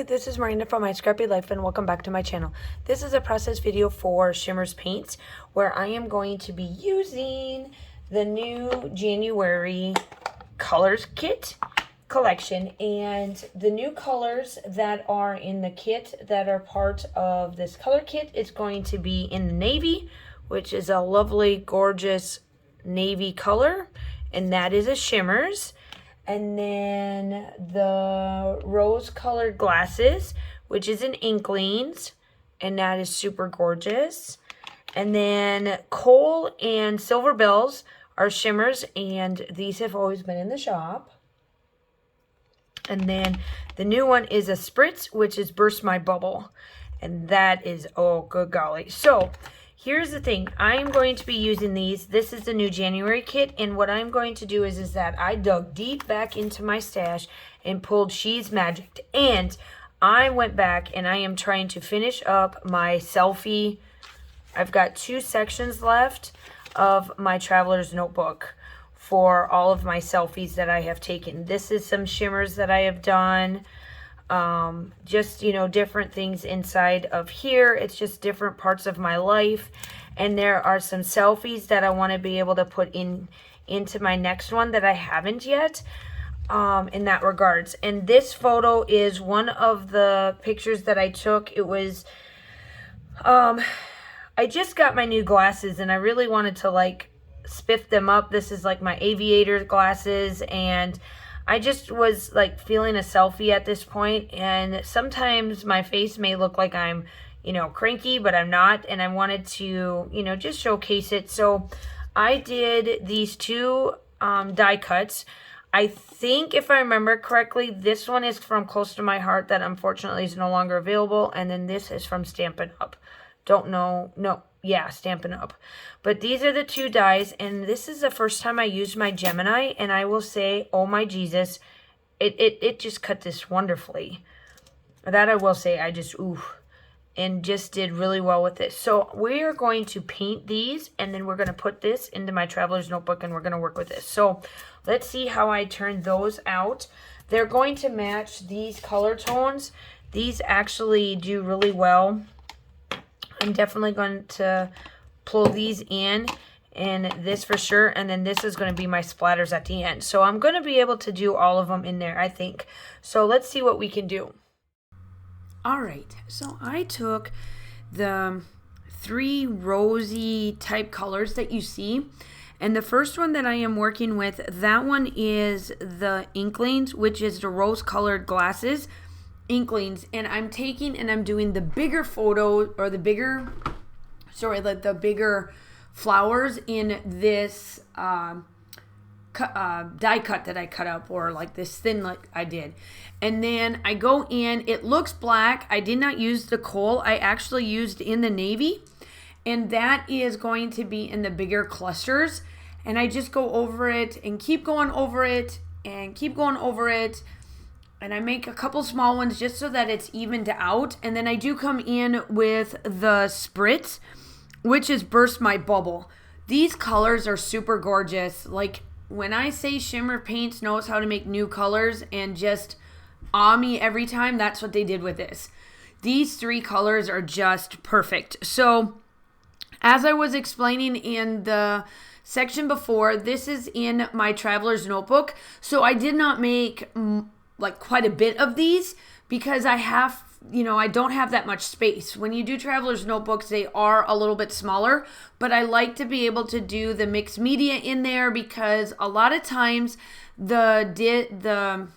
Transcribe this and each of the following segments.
this is Miranda from My Scrappy Life and welcome back to my channel. This is a process video for Shimmerz paints where I am going to be using the new January colors kit collection, and the new colors that are in the kit that are part of this color kit is going to be in the navy, which is a lovely gorgeous navy color, and that is a Shimmerz. And then the rose-colored glasses, which is an Inkz, and that is super gorgeous. And then coal and silver bells are Shimmerz, and these have always been in the shop. And then the new one is a Spritz, which is Burst My Bubble. And that is, oh, good golly. So here's the thing. I am going to be using these. This is the new January kit, and what I'm going to do is that I dug deep back into my stash and pulled She's Magic, and I went back and I am trying to finish up my selfie. I've got 2 sections left of my traveler's notebook for all of my selfies that I have taken. This is some Shimmerz that I have done. Just, you know, different things inside of here. It's just different parts of my life. And there are some selfies that I want to be able to put into my next one that I haven't yet, in that regards. And this photo is one of the pictures that I took. It was, I just got my new glasses and I really wanted to like spiff them up. This is like my aviator glasses, and I just was like feeling a selfie at this point, and sometimes my face may look like I'm, you know, cranky, but I'm not, and I wanted to, you know, just showcase it. So I did these 2 die cuts. I think, if I remember correctly, this one is from Close to My Heart that unfortunately is no longer available, and then this is from Stampin' Up. Don't know, no, yeah, Stampin' Up. But these are the 2 dies, and this is the first time I used my Gemini, and I will say, oh my Jesus, it just cut this wonderfully. That I will say, I just, ooh, and just did really well with this. So we are going to paint these, and then we're going to put this into my traveler's notebook, and we're going to work with this. So let's see how I turn those out. They're going to match these color tones. These actually do really well. I'm definitely going to pull these in, and this for sure, and then this is going to be my splatters at the end. So I'm going to be able to do all of them in there, I think. So let's see what we can do. All right, so I took the 3 rosy type colors that you see, and the first one that I am working with, that one is the Inkz, which is the rose colored glasses Inkz, and I'm taking and I'm doing the bigger photo, or the bigger, sorry, like the bigger flowers in this die cut that I cut up, or like this thin like I did. And then I go in, it looks black. I did not use the coal. I actually used in the navy, and that is going to be in the bigger clusters. And I just go over it and keep going over it and keep going over it. And I make a couple small ones just so that it's evened out. And then I do come in with the Spritz, which is Burst My Bubble. These colors are super gorgeous. Like, when I say Shimmer Paints knows how to make new colors and just awe me every time, that's what they did with this. These 3 colors are just perfect. So, as I was explaining in the section before, this is in my traveler's notebook. So I did not make like quite a bit of these because I have, you know, I don't have that much space. When you do traveler's notebooks, they are a little bit smaller, but I like to be able to do the mixed media in there because a lot of times the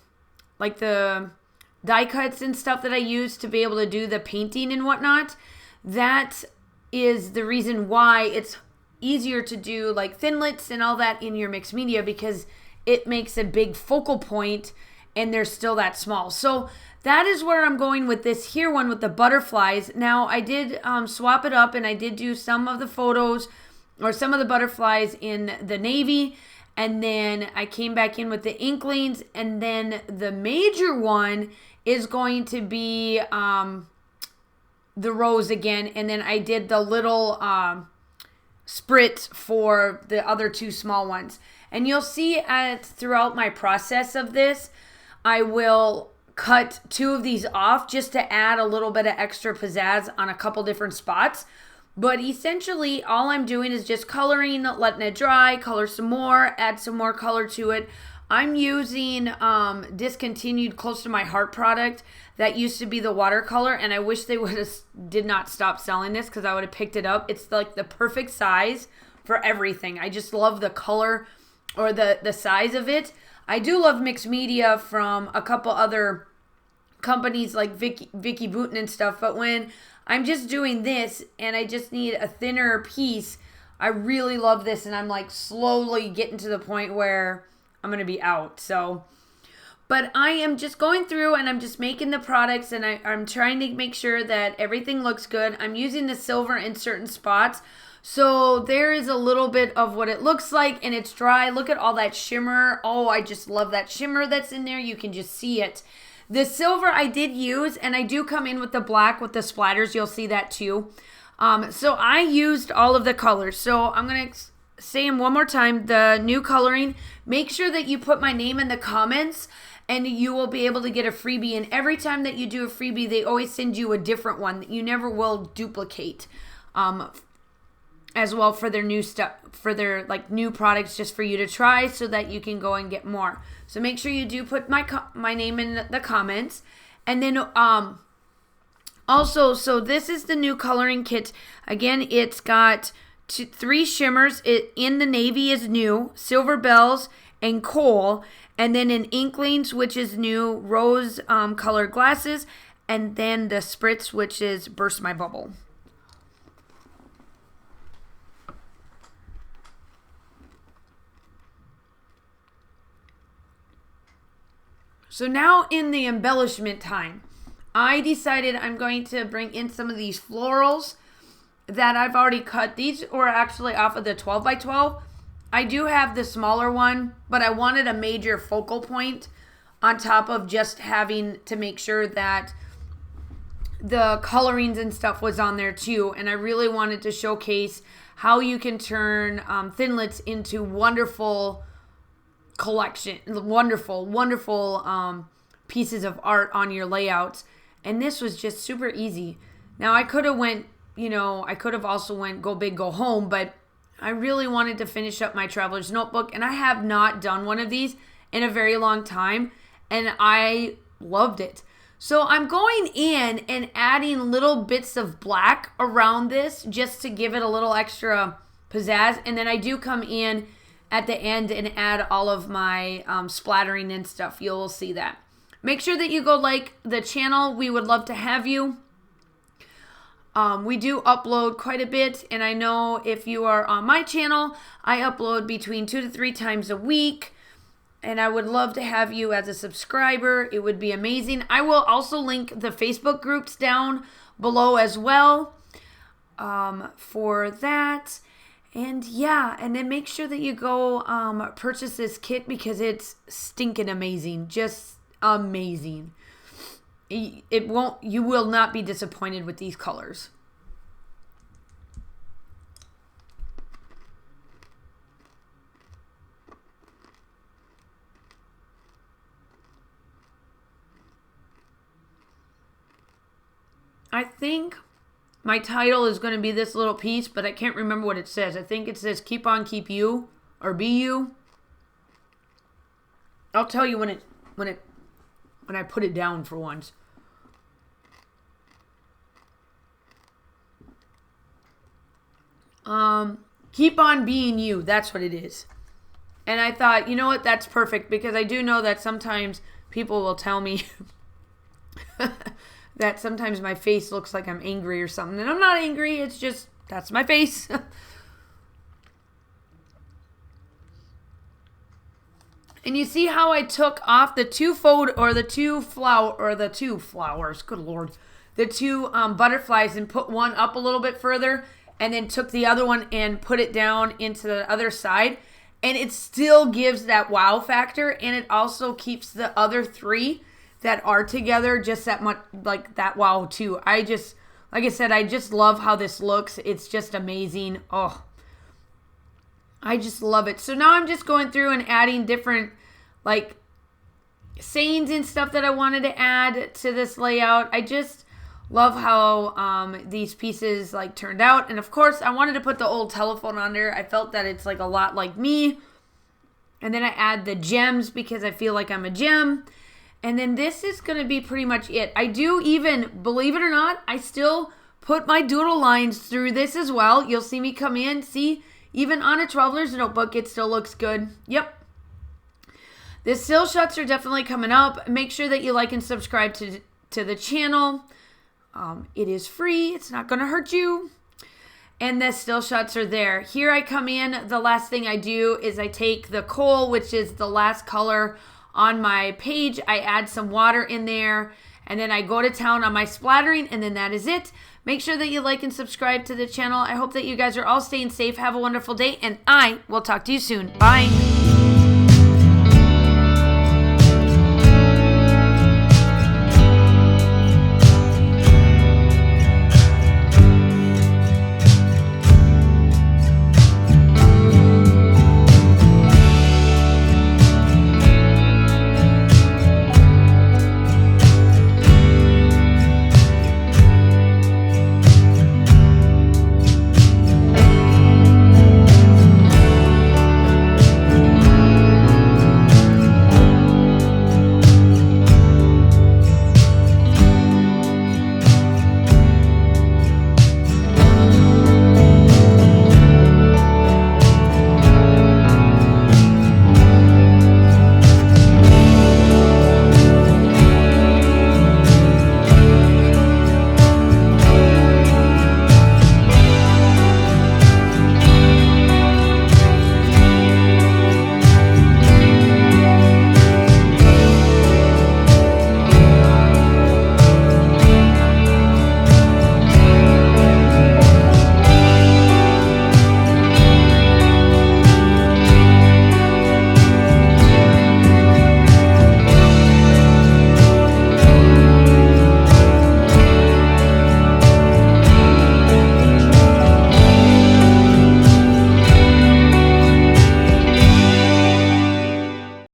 die cuts and stuff that I use to be able to do the painting and whatnot, that is the reason why it's easier to do like Thinlits and all that in your mixed media, because it makes a big focal point and they're still that small. So that is where I'm going with this here one with the butterflies. Now I did swap it up, and I did do some of the photos or some of the butterflies in the navy, and then I came back in with the Inkz, and then the major one is going to be the rose again, and then I did the little Spritz for the other 2 small ones. And you'll see throughout my process of this, I will cut 2 of these off just to add a little bit of extra pizzazz on a couple different spots. But essentially, all I'm doing is just coloring, letting it dry, color some more, add some more color to it. I'm using discontinued Close to My Heart product. That used to be the watercolor, and I wish they did not stop selling this because I would have picked it up. It's like the perfect size for everything. I just love the color or the size of it. I do love mixed media from a couple other companies like Vicky Boutin and stuff, but when I'm just doing this and I just need a thinner piece, I really love this, and I'm like slowly getting to the point where I'm going to be out. So, but I am just going through and I'm just making the products, and I'm trying to make sure that everything looks good. I'm using the silver in certain spots. So there is a little bit of what it looks like, and it's dry. Look at all that shimmer. Oh, I just love that shimmer that's in there. You can just see it. The silver I did use, and I do come in with the black with the splatters. You'll see that too. So I used all of the colors. So I'm going to say them one more time. The new coloring, make sure that you put my name in the comments, and you will be able to get a freebie. And every time that you do a freebie, they always send you a different one that you never will duplicate. As well for their new stuff, for their like new products just for you to try so that you can go and get more. So make sure you do put my name in the comments. And then also, so this is the new coloring kit. Again, it's got 3 shimmers. In the navy is new, silver bells and coal. And then in Inklings, which is new, rose colored glasses. And then the Spritz, which is burst my bubble. So now in the embellishment time, I decided I'm going to bring in some of these florals that I've already cut. These were actually off of the 12 by 12. I do have the smaller one, but I wanted a major focal point on top of just having to make sure that the colorings and stuff was on there too. And I really wanted to showcase how you can turn thinlits into wonderful collection, wonderful pieces of art on your layouts. And this was just super easy. Now I could have went, I could have also went go big, go home, but I really wanted to finish up my traveler's notebook, and I have not done one of these in a very long time, and I loved it. So I'm going in and adding little bits of black around this just to give it a little extra pizzazz, and then I do come in at the end and add all of my splattering and stuff. You'll see that. Make sure that you go like the channel. We would love to have you. We do upload quite a bit, and I know if you are on my channel, I upload between 2 to 3 times a week, and I would love to have you as a subscriber. It would be amazing. I will also link the Facebook groups down below as well for that. And yeah, and then make sure that you go purchase this kit because it's stinking amazing. Just amazing. You will not be disappointed with these colors. I think my title is going to be this little piece, but I can't remember what it says. I think it says keep on, keep you, or be you. I'll tell you when I put it down for once. Keep on being you. That's what it is. And I thought, you know what? That's perfect, because I do know that sometimes people will tell me that sometimes my face looks like I'm angry or something. And I'm not angry. It's just, that's my face. And you see how I took off the two flowers, good Lord, the two butterflies, and put one up a little bit further, and then took the other one and put it down into the other side. And it still gives that wow factor, and it also keeps the other 3 that are together just that much, like that wow too. I just, like I said, I just love how this looks. It's just amazing. Oh, I just love it. So now I'm just going through and adding different like sayings and stuff that I wanted to add to this layout. I just love how these pieces like turned out. And of course, I wanted to put the old telephone on there. I felt that it's like a lot like me. And then I add the gems because I feel like I'm a gem. And then this is going to be pretty much it. I do even, believe it or not, I still put my doodle lines through this as well. You'll see me come in. See, even on a Traveler's Notebook, it still looks good. Yep. The still shots are definitely coming up. Make sure that you like and subscribe to the channel. It is free. It's not going to hurt you. And the still shots are there. Here I come in. The last thing I do is I take the coal, which is the last color on my page. I add some water in there. And then I go to town on my splattering. And then that is it. Make sure that you like and subscribe to the channel. I hope that you guys are all staying safe. Have a wonderful day. And I will talk to you soon. Bye.